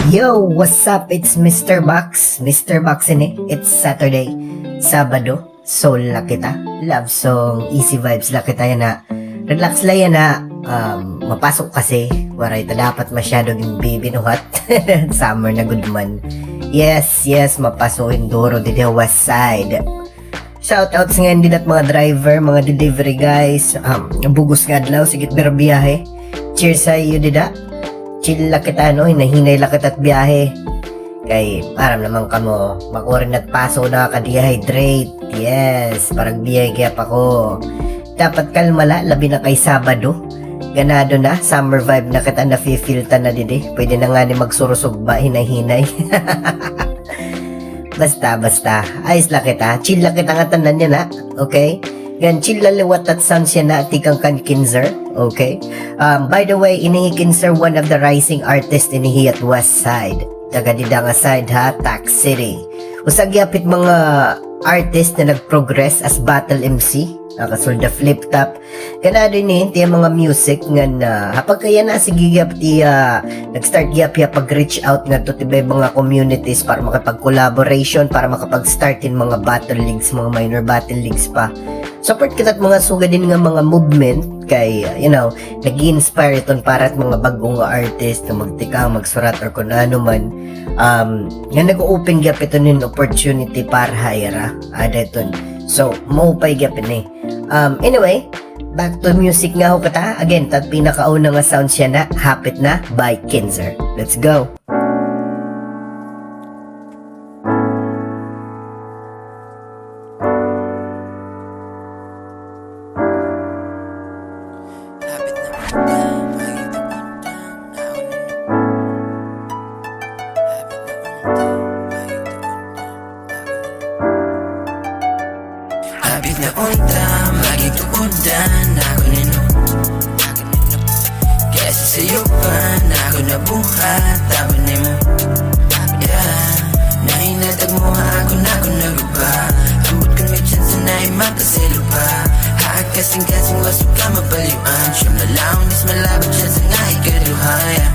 Yo, what's up? It's Mr. Box. Mr. Box ini. It's Saturday. Sabado. Soul la kita. Love song. Easy vibes la kita yan na. Relax la yan na. Mapasok kasi. Waray ta dapat masyadong bibinuhat. Summer na good man. Yes, mapasok Indoro dito west side. Shoutouts nga din at mga driver, mga delivery guys. Bugos nga adlaw, sigit biyahe. Cheers sa iyo dida. Chill la kita no, hinahinay la kita at biyahe. Kay param naman kamo, makurin at paso na ka-dehydrate. Yes, parang biyahe kaya pa ko. Dapat kalmala, labi na kay Sabado. Ganado na, summer vibe na kita na-feel-ta na didi. Pwede na nga ni magsurusugba, hinay-hinay. Basta, ayos la kita. Chill la kita nga tanan niya na, okay? Gan chill la liwat at sound siya na tikang kan Kinzer, okay? By the way, inihi Kinzer one of the rising artists inihi at West Side. Taga dida nga side ha, Tax City. Usag yapit mga artist na nag-progress as battle MC. Nakasulda flip top. Ganado ni tiya mga music nga na hapag kaya na sige gyap tiya nag-start gyap ya pag-reach out nga to tibay mga communities para makapag-collaboration, para makapag-start in mga battle leagues, mga minor battle leagues pa. Support kita at mga sugad din nga mga movement kay nag-inspire iton para at mga bagong artist na magtikang, magsurat or kung ano man. Nga nag-open gyap ito nin opportunity para hayra. Ada iton. So, maupay gyapin eh. Anyway, back to music nga ho kata. Again, tat pinakauna nga sound siya na Hapit Na by Kinzer. Let's go! Hapit na unta, magituudan ako nino. Kesa sa'yo pa, na ako nabuhat, taban ni mo. Yeah, nahinatag mo ako na ako naguba. Ambot kung may chance na imapaselo pa. Haag kasing-kasing wasok ka mapaliwan. Siyam na launis malabot siya sa nga ikaduhaya.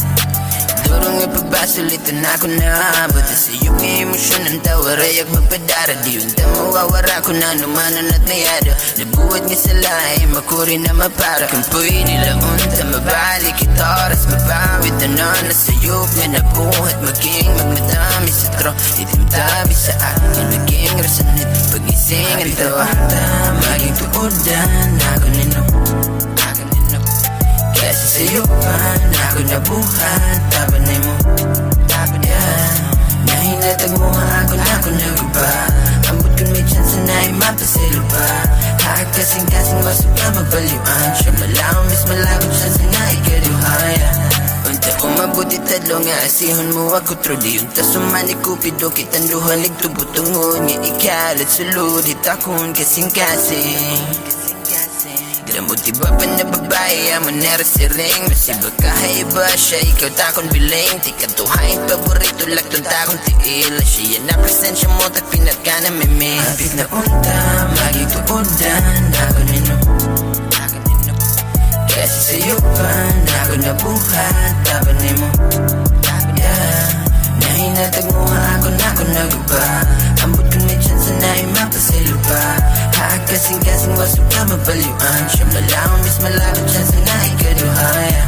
Durong ipagbasulit na ako na bata sa iyong emosyon ang tawaray at magpadara. Di unta mawawara ko na numanan at nayado. Nabuhat nga sa lahi, makuri na mapara. Kung pwede lang unta mabalik ito oras mabawit. Ano na sa'yo nga nabuhat maging magmadami sa tro. Itimtabi sa akin maging rasanit pagising ang tawa. Maging tuodan ako nino. Kasi sa'yo pa na ako nabuhat, taban na mo. Yeah, nahinatag mo ako na ako naguba. Ambot kung may chance na imapaselo pa. Haag kasing-kasing wasok ka magbaliwan. Siya malamis malabot siya sa nga ikaduhaya. Unta kung mabuti tadlo nga asihon mo ako trudi. Unta sumani kupido kitang luhalig tubutungod. Nga ikalat suludit akong kasing-kasing. Gramot iba pa na babae, amo nera si ring. Masiba kahaiba siya, ikaw takon biling. Tikatuhain paborito, laktong takon tiil. Siya na presensya mo, tagpinat ka na mimi. Hapit na unta, magituudan ako nino. Kasi sa'yo pa, na ako nabuhat, taban ni mo. Yeah, nahinatag mo ako na ako naguba. Ambot kung may chance na imapaselo pa. Haag kasing-kasing wasok ka mapaliwan. Siyam na lang, mis malabot siya sa nga ikaduhaya.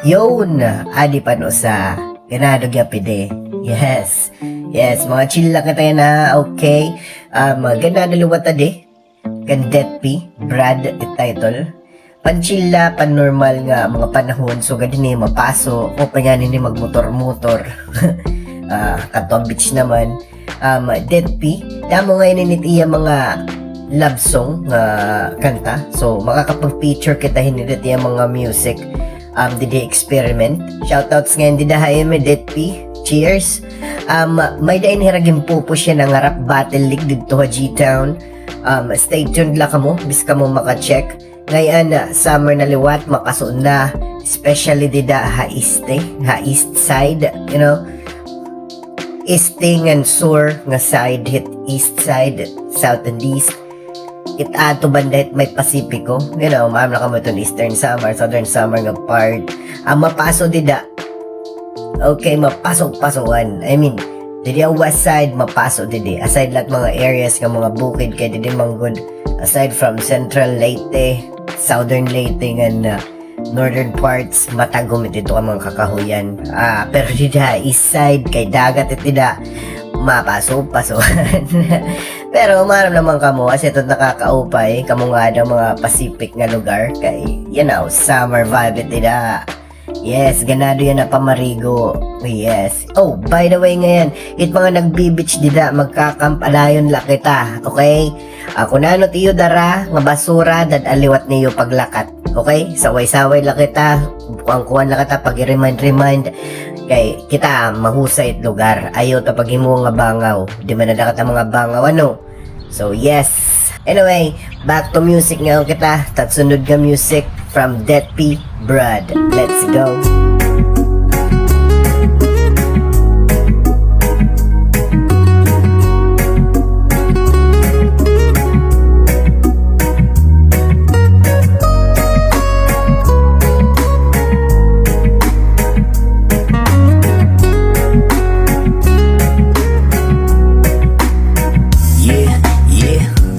Yun! Adi pa no sa ganado gyapide. Yes, mga chill lang kita yan ha, okay? Ganado luwata de. Gandetpi, Brad, title. Panchilla, pan-normal nga mga panahon. So, gadi ni mapaso. O pa nga ni magmotor-motor. Katong beach naman. Deadpi. Damo ngayon ninit iya mga love song nga kanta. So, makakapag-feature kita hinidit iya mga music. Didi experiment. Shoutouts ngayon dida hayo may Deadpi. Cheers. May dain hiragin po siya ng rap battle league dito ha G-Town. Stay tuned lang kamo. Bis kamo maka-check. Ngayon, summer na liwat, makasun na. Especially dida ha east side, Easting and sur nga side, hit east side, south and east. it ato bandit may Pacifico, you know, maam na kamo itong Eastern Samar, Southern Samar nga part, mapaso dida, okay, mapasok-pasokan, I mean, didi ang west side, mapasok didi, aside lahat mga areas nga mga bukid, kay didi manggod, aside from Central Leyte, Southern Leyte, nga northern parts, matagom ito ang mga kakahuyan, pero dida, east side, kay dagat itida, mapasok-pasokan. Pero maram naman kamo kasi ito nakakaupay kamo nga daw mga Pacific nga lugar kay you know summer vibe ita. Yes, ganado yan na pamarigo. Yes. Oh, by the way ngayon, it mga nagbi-beach dida magkakampalayon la kita, okay? Ako na no tiyo dara nga basura dad aliwat niyo paglakat. Okay? Saway-saway la kita, kuan la kita pag remind kay kita mahusay it lugar. Ayaw ta paghimo nga bangaw. Di man nadakat ang mga bangaw ano. So yes. Anyway, back to music nga kita. Tatsunod nga music from Dead P Brad. Let's go.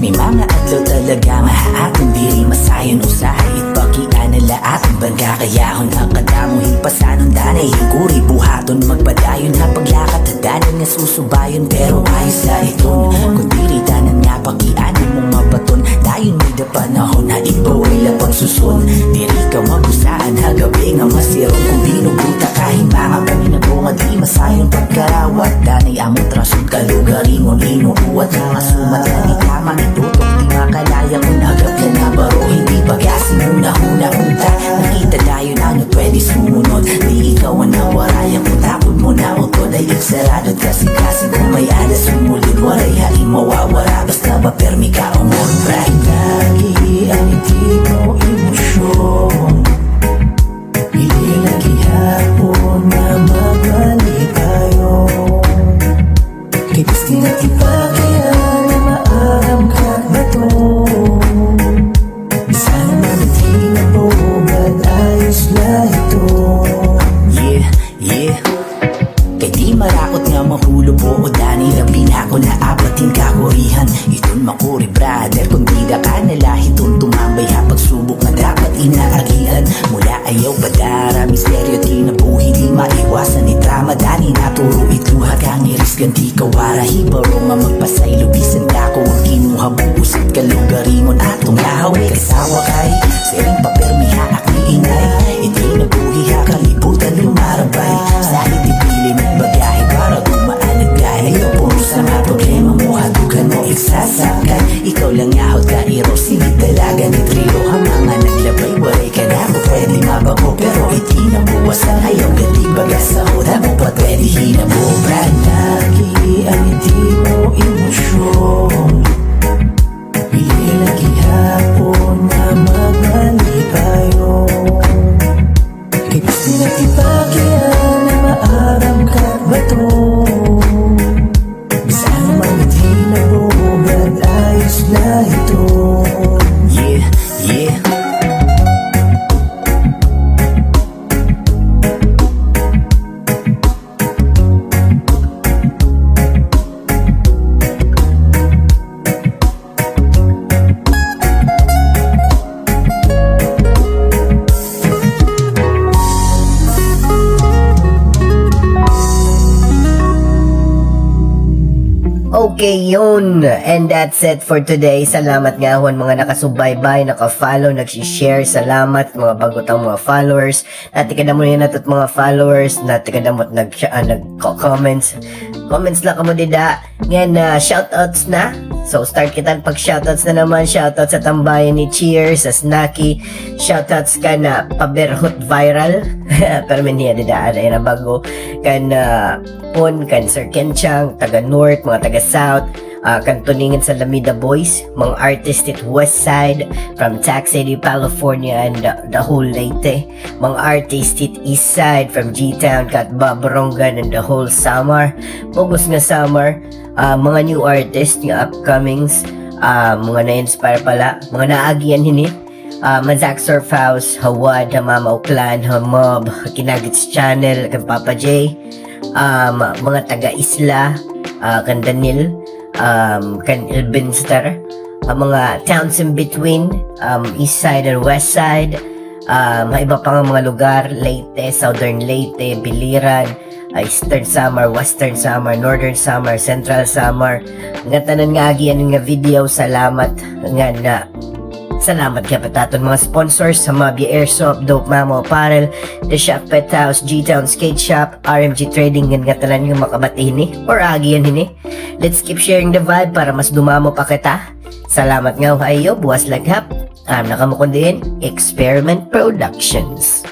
May mga adlaw talaga mahaatong diri masayon usahay ipakita nila atong bangga kayahon ang kadamo hipasanon danay higuri buhaton magpadayon na paglakat hadanan nga susubayon pero ayos na iton kung diri tanan nga pakianin mong mabaton dayon may dapanahon na ibaway lapang susun diri ka magusaan hagabi nga masirong kung binubuta kahit mga paminagong at di masayon pagkarawat danay among trasod kalugaringon inuuwat mga sumat na di tama itutok di makalaya kung agap ka na baro hindi pag-asin una unta nakita dayon ano pwede sumunod di ikaw ang nawaraya kung tapod mo na utod ay iksaradod kasi kung may alas sumulid waray haing mawawara basta ba permi ka umon bright lagi ang hindi mo emosyon hindi lagi hapon na magbalik tayo kay gusti na ipakaya na maaram ka ba to sana manati na bugad ayos na ito yeah kay di marakot nga mahulog o dani labi na ako na abatin kakurihan iton makuri brother kung di da ka nalahiton tumambay ha pagsubok na dapat inaagian mula ayaw badara misteryo di na buhi di maiwasan ni drama dani naturo itluha kang iris ganti kawara hibaro nga magpasay lubisan ka ko ang kinuha buusit kalugaringon atong lahaway kasawa kay sering papermi haak ni inay iti na buhi ha kalibutan lumarabay sa itipili nagbagahe para dumaan at gaya ayaw puro sa mga problema mo hadugan mo iksasakay ikaw lang yahot ka iro sili talaga ni trio ang mga naglabay waray ka na mo pwede mabago pero iti na buwasan ayaw gati baga sa hoda mo pa pwede hinabo brad lagi ang hindi mo emosyon pili lagi hapon na magbalik tayo kay gusto na ipakya na maaram ka ba to sana maniti na bugad ayos na ito yeah Okay, yun. And that's it for today. Salamat nga hon mga nakasubaybay, nakafollow, nagsishare. Salamat mga bagotang mga followers. Natikada mo yan natot mga followers. Natikada mo nag-comments. Comments lang kamo dida. Ngayon, shoutouts na. So, start kita pag-shoutouts na naman. Shoutouts sa tambayan ni Cheers, sa Snacky. Shoutouts ka na Paberhot Viral. Pero miniya dida. Ada na bago. Kan kan Sir Kenchang, taga North, mga taga South, kan tuningin sa Lamida Boys, mga artist at West Side, from Tax City, California, and the whole Leyte, mga artist at East Side, from G-Town, kat Babarongan, and the whole Samar, Bogos nga Samar, mga new artist nga upcomings, mga na-inspire pala, mga naagian hini. Mazak Surf House, Hawad, Mama Uklan, Mob, Kinagits Channel, kan Papa J, mga taga-isla, kan Danil, kan Ilbinster, mga towns in between, east side and west side, iba pa nga mga lugar, Leyte, Southern Leyte, Biliran, Eastern Samar, Western Samar, Northern Samar, Central Samar. Nga tanan nga agian nga video, salamat nga na. Salamat kay pataton mga sponsors sa Mabia Airsoft, Dope Mamo Apparel, The Shop Pet House, G-Town Skate Shop, RMG Trading, nga tanan nga makabati hini or agian hini. Let's keep sharing the vibe para mas dumamo pa kita. Salamat nga kayo, buwas laghap. Nakamukundiin, Experiment Productions.